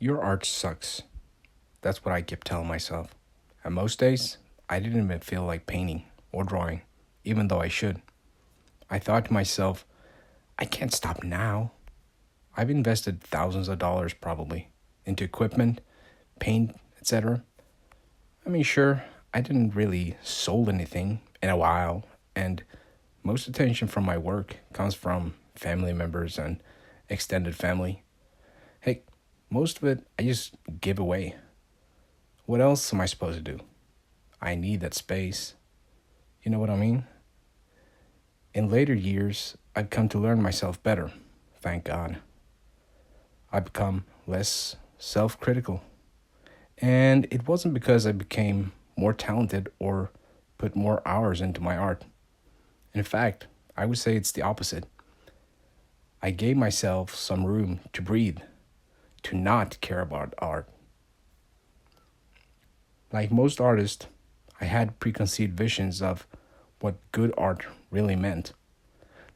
Your art sucks. That's what I kept telling myself. And most days, I didn't even feel like painting or drawing, even though I should. I thought to myself, I can't stop now. I've invested thousands of dollars probably into equipment, paint, etc. I mean, sure, I didn't really sold anything in a while, and most attention from my work comes from family members and extended family. Hey, most of it I just give away. What else am I supposed to do? I need that space. You know what I mean? In later years, I've come to learn myself better, thank God. I've become less self critical. And it wasn't because I became more talented or put more hours into my art. In fact, I would say it's the opposite. I gave myself some room to breathe, to not care about art. Like most artists, I had preconceived visions of what good art really meant,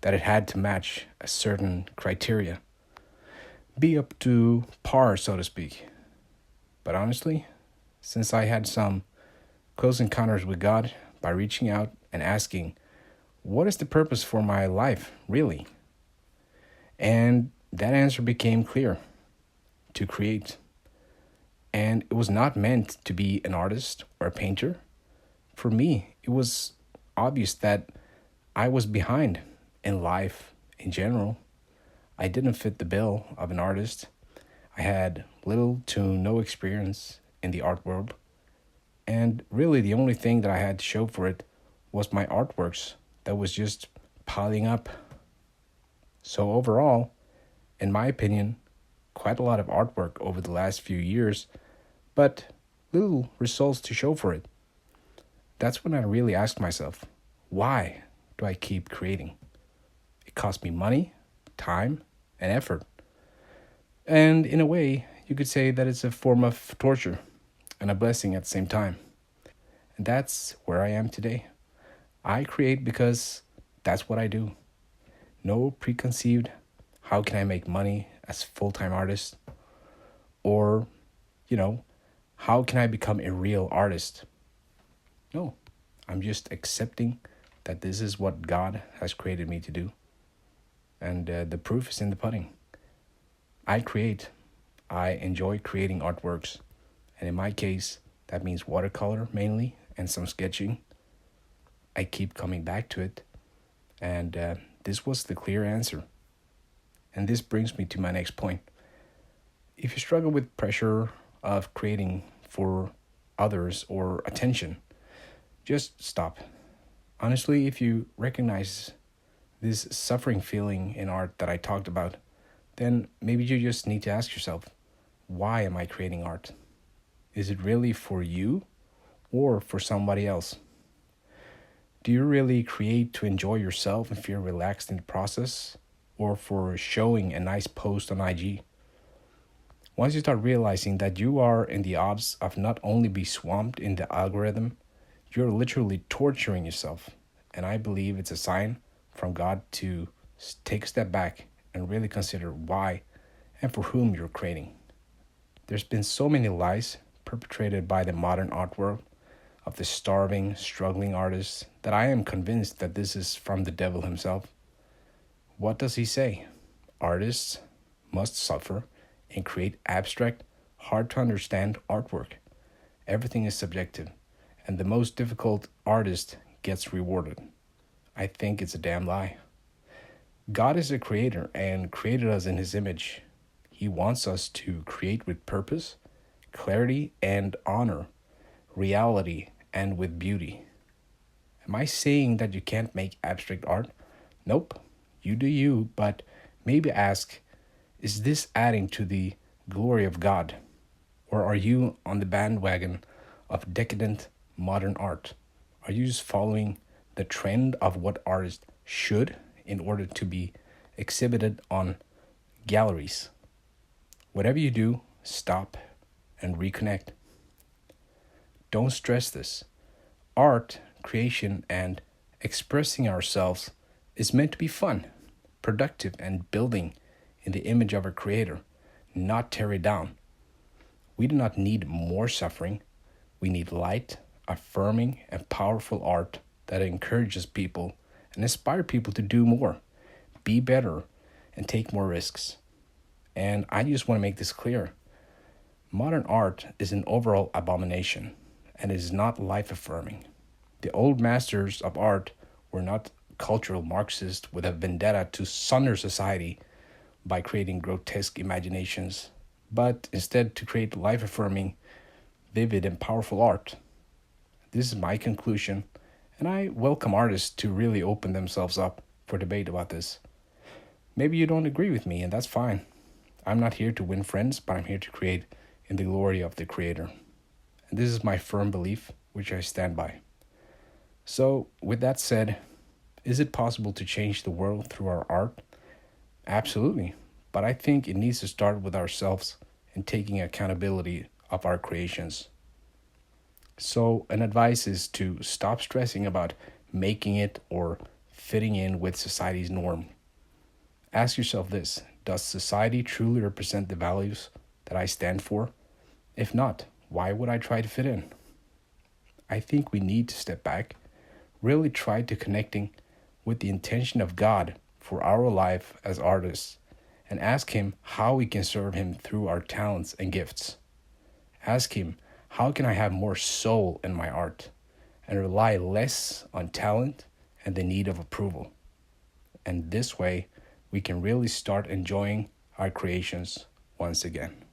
that it had to match a certain criteria, be up to par, so to speak. But honestly, since I had some close encounters with God by reaching out and asking, what is the purpose for my life, really? And that answer became clear: to create. And it was not meant to be an artist or a painter. For me, it was obvious that I was behind in life in general. I didn't fit the bill of an artist. I had little to no experience in the art world. And really, the only thing that I had to show for it was my artworks that was just piling up. So, overall, in my opinion, quite a lot of artwork over the last few years, but little results to show for it. That's when I really asked myself, why do I keep creating? It costs me money, time, and effort. And in a way, you could say that it's a form of torture and a blessing at the same time. And that's where I am today. I create because that's what I do. No preconceived, how can I make money as a full-time artist? Or, you know, how can I become a real artist? No, I'm just accepting that this is what God has created me to do. And the proof is in the pudding. I create. I enjoy creating artworks. And in my case, that means watercolor mainly and some sketching. I keep coming back to it. And this was the clear answer. And this brings me to my next point. If you struggle with pressure of creating for others or attention, just stop. Honestly, if you recognize this suffering feeling in art that I talked about, then maybe you just need to ask yourself, why am I creating art? Is it really for you or for somebody else? Do you really create to enjoy yourself and feel relaxed in the process, or for showing a nice post on IG? Once you start realizing that you are in the odds of not only be swamped in the algorithm, you're literally torturing yourself. And I believe it's a sign from God to take a step back and really consider why and for whom you're creating. There's been so many lies perpetrated by the modern art world of the starving, struggling artists that I am convinced that this is from the devil himself. What does he say? Artists must suffer and create abstract, hard to understand artwork. Everything is subjective, and the most difficult artist gets rewarded. I think it's a damn lie. God is a creator and created us in his image. He wants us to create with purpose, clarity, and honor, reality, and with beauty. Am I saying that you can't make abstract art? Nope. You do you, but maybe ask, is this adding to the glory of God? Or are you on the bandwagon of decadent modern art? Are you just following the trend of what artists should in order to be exhibited on galleries? Whatever you do, stop and reconnect. Don't stress this. Art, creation, and expressing ourselves is meant to be fun, productive, and building in the image of our creator, not tear it down. We do not need more suffering. We need light, affirming, and powerful art that encourages people and inspire people to do more, be better, and take more risks. And I just want to make this clear. Modern art is an overall abomination and is not life affirming. The old masters of art were not cultural Marxists with a vendetta to sunder society by creating grotesque imaginations, but instead to create life affirming, vivid, and powerful art. This is my conclusion, and I welcome artists to really open themselves up for debate about this. Maybe you don't agree with me, and that's fine. I'm not here to win friends, but I'm here to create in the glory of the Creator. And this is my firm belief, which I stand by. So, with that said, is it possible to change the world through our art? Absolutely, but I think it needs to start with ourselves and taking accountability of our creations. So, an advice is to stop stressing about making it or fitting in with society's norm. Ask yourself this: does society truly represent the values that I stand for? If not, why would I try to fit in? I think we need to step back, really try to connecting with the intention of God for our life as artists, and ask Him how we can serve Him through our talents and gifts. Ask Him, how can I have more soul in my art and rely less on talent and the need of approval? And this way, we can really start enjoying our creations once again.